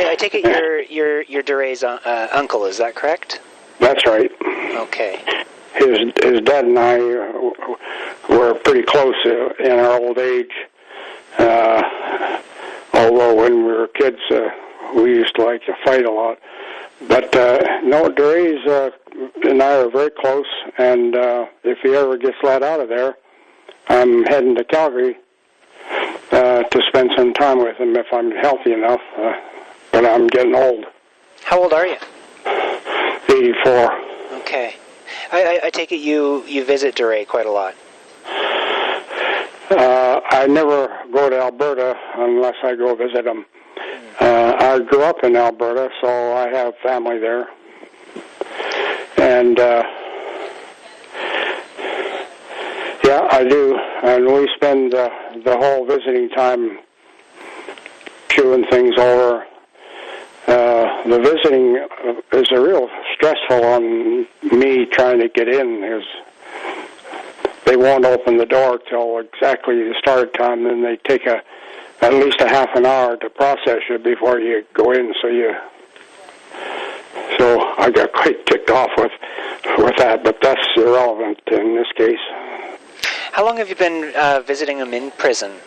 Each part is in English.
I take it you're Duray's uncle, is that correct? That's right. Okay. His dad and I were pretty close in our old age. Although when we were kids, we used to like to fight a lot. But no, Duray's and I are very close, and if he ever gets let out of there, I'm heading to Calgary to spend some time with him if I'm healthy enough. But I'm getting old. How old are you? 84. Okay. I take it you visit Duray quite a lot. I never go to Alberta unless I go visit him. I grew up in Alberta, so I have family there. And, yeah, I do. And we spend the whole visiting time chewing things over. The visiting is a real stressful on me trying to get in, because they won't open the door till exactly the start time, and they take at least a half an hour to process you before you go in. So I got quite ticked off with that, but that's irrelevant in this case. How long have you been visiting him in prison?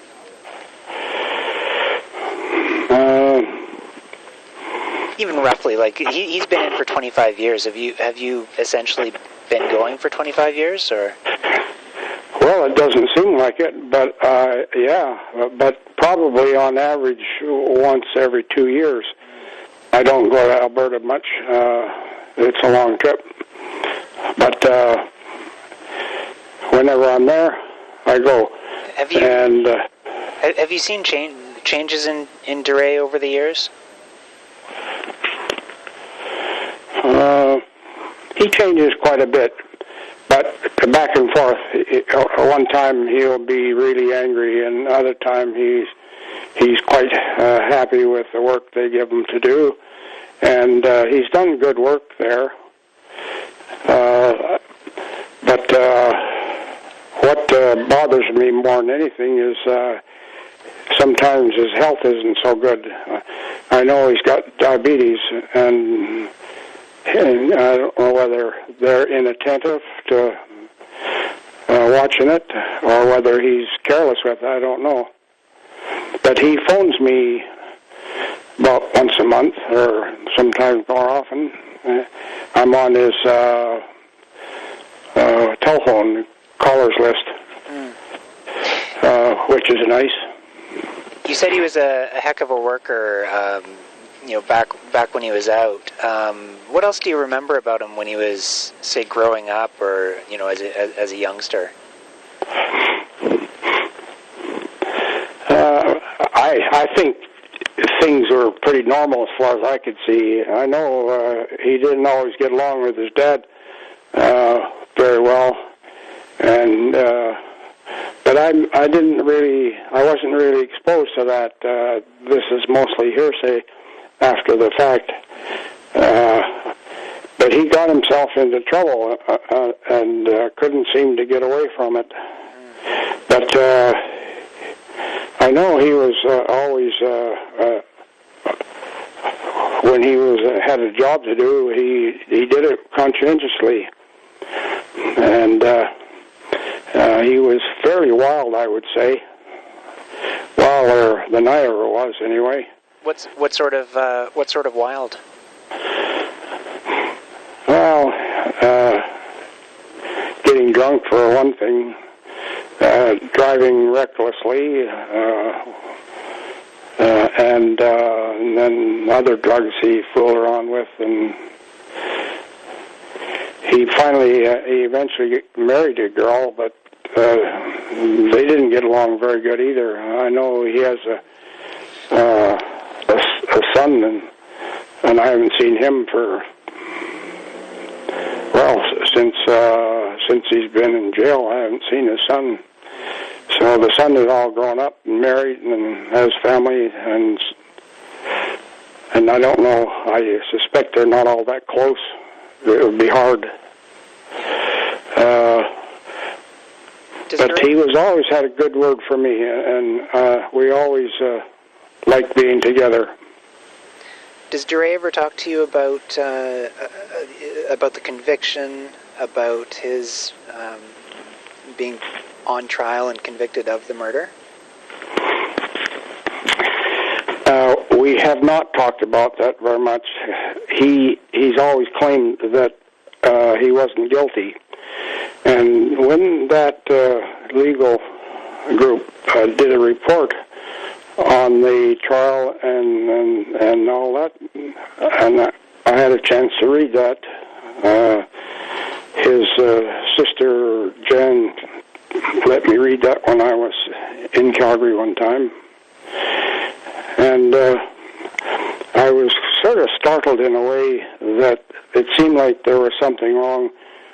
Even roughly, like he's been in for 25 years. Have you essentially been going for 25 years, or? Well, it doesn't seem like it, but yeah, but probably on average once every 2 years. I don't go to Alberta much. It's a long trip, but whenever I'm there, I go. Have you seen changes in Duray over the years? He changes quite a bit, but back and forth. One time he'll be really angry, and other time he's quite happy with the work they give him to do, and he's done good work there. But what bothers me more than anything is sometimes his health isn't so good. I know he's got diabetes, and I don't know whether they're inattentive to watching it or whether he's careless with it. I don't know. But he phones me about once a month or sometimes more often. I'm on his telephone callers list, which is nice. You said he was a heck of a worker, back when he was out. What else do you remember about him when he was, say, growing up, or as a youngster? I think things were pretty normal as far as I could see. I know he didn't always get along with his dad very well, and but I wasn't really exposed to that. This is mostly hearsay after the fact. But he got himself into trouble and couldn't seem to get away from it. But I know he was always, when he had a job to do, he did it conscientiously. And he was fairly wild, I would say. Wilder than I ever was, anyway. What sort of wild? Well, getting drunk for one thing, driving recklessly, and then other drugs he fooled around with, and he eventually married a girl, but they didn't get along very good either. I know he has a son, and I haven't seen him for, since he's been in jail. I haven't seen his son. So the son is all grown up and married and has family, and I don't know. I suspect they're not all that close. It would be hard. But he was always had a good word for me, and we always liked being together. Does Duray ever talk to you about the conviction, about his being on trial and convicted of the murder? We have not talked about that very much. He's always claimed that he wasn't guilty. And when that legal group did a report on the trial and all that, and I had a chance to read that, his sister Jan let me read that when I was in Calgary one time. And I was sort of startled in a way that it seemed like there was something wrong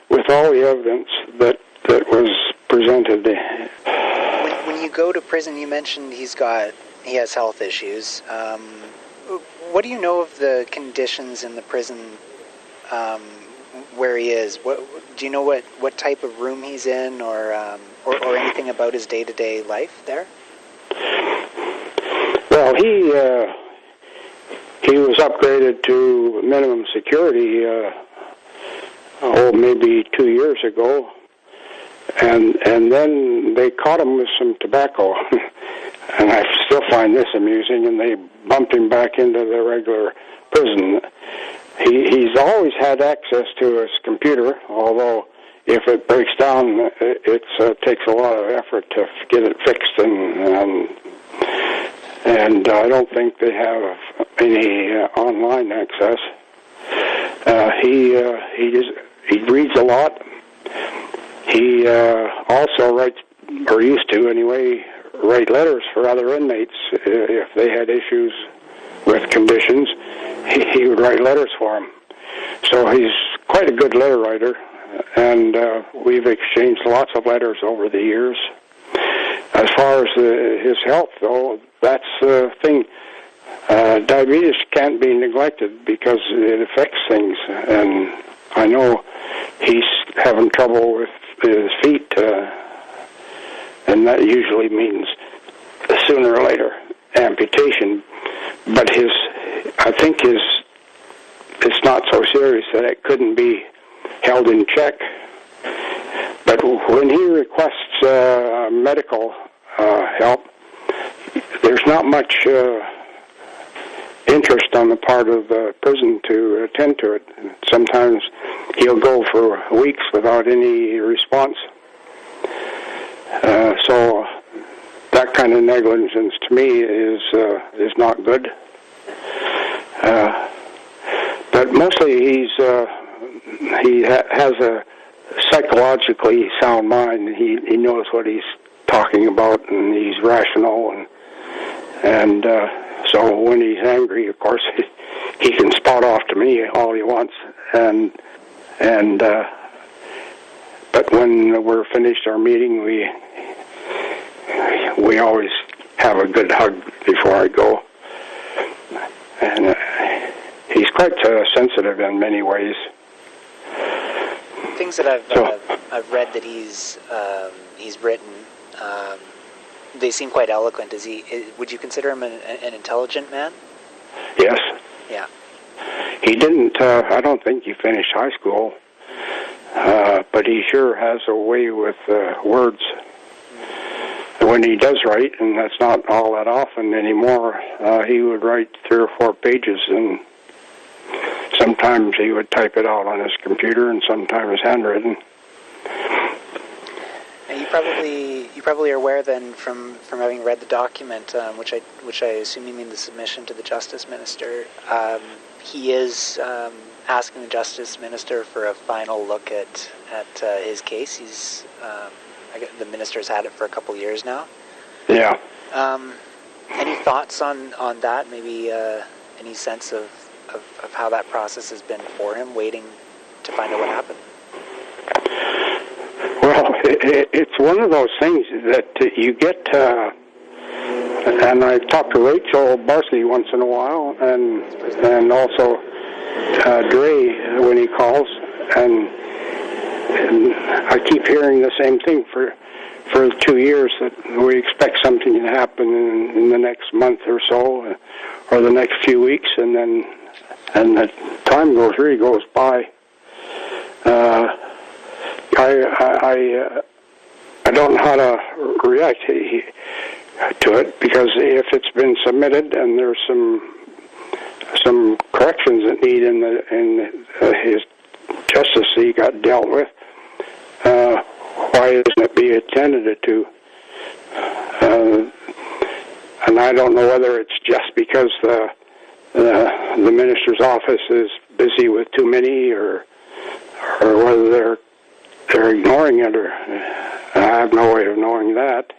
with all the evidence that was presented. When you go to prison, you mentioned he has health issues. What do you know of the conditions in the prison where he is? Do you know what type of room he's in, or anything about his day-to-day life there? Well, he was upgraded to minimum security, maybe 2 years ago, and then they caught him with some tobacco, and I still find this amusing, and they bumped him back into the regular prison. He's always had access to his computer, although if it breaks down, it takes a lot of effort to get it fixed, and I don't think they have any online access. He reads a lot. He also writes, or used to anyway, write letters for other inmates if they had issues with conditions. He would write letters for them. So he's quite a good letter writer, and we've exchanged lots of letters over the years. As far as his health, though, that's the thing. Diabetes can't be neglected because it affects things, and I know he's having trouble with his feet, and that usually means sooner or later amputation. But I think it's not so serious that it couldn't be held in check. But when he requests medical help, there's not much interest on the part of the prison to attend to it. Sometimes he'll go for weeks without any response. So that kind of negligence to me is not good. But mostly he has a psychologically sound mind. He knows what he's talking about, and he's rational, and so when he's angry, of course, he can spout off to me all he wants, and but when we're finished our meeting, we always have a good hug before I go, and he's quite sensitive in many ways. Things that I've read that he's written, they seem quite eloquent. Would you consider him an intelligent man? Yes. Yeah. He didn't. I don't think he finished high school, but he sure has a way with words. When he does write, and that's not all that often anymore, he would write 3 or 4 pages, and sometimes he would type it out on his computer, and sometimes handwritten. Now you probably are aware then from having read the document, which I assume you mean the submission to the Justice Minister. He is asking the Justice Minister for a final look at his case. The minister's had it for a couple years now. Yeah. Any thoughts on that? Maybe any sense of how that process has been for him, waiting to find out what happened? Well, it's one of those things that you get, and I talk to Rachel Barsley once in a while, and also Duray when he calls, and I keep hearing the same thing for 2 years, that we expect something to happen in the next month or so, or the next few weeks, and then and the time really goes by. I don't know how to react to it, because if it's been submitted and there's some corrections that need in his justice he got dealt with, why isn't it being attended to? And I don't know whether it's just because the minister's office is busy with too many, or whether they're ignoring it, or I have no way of knowing that.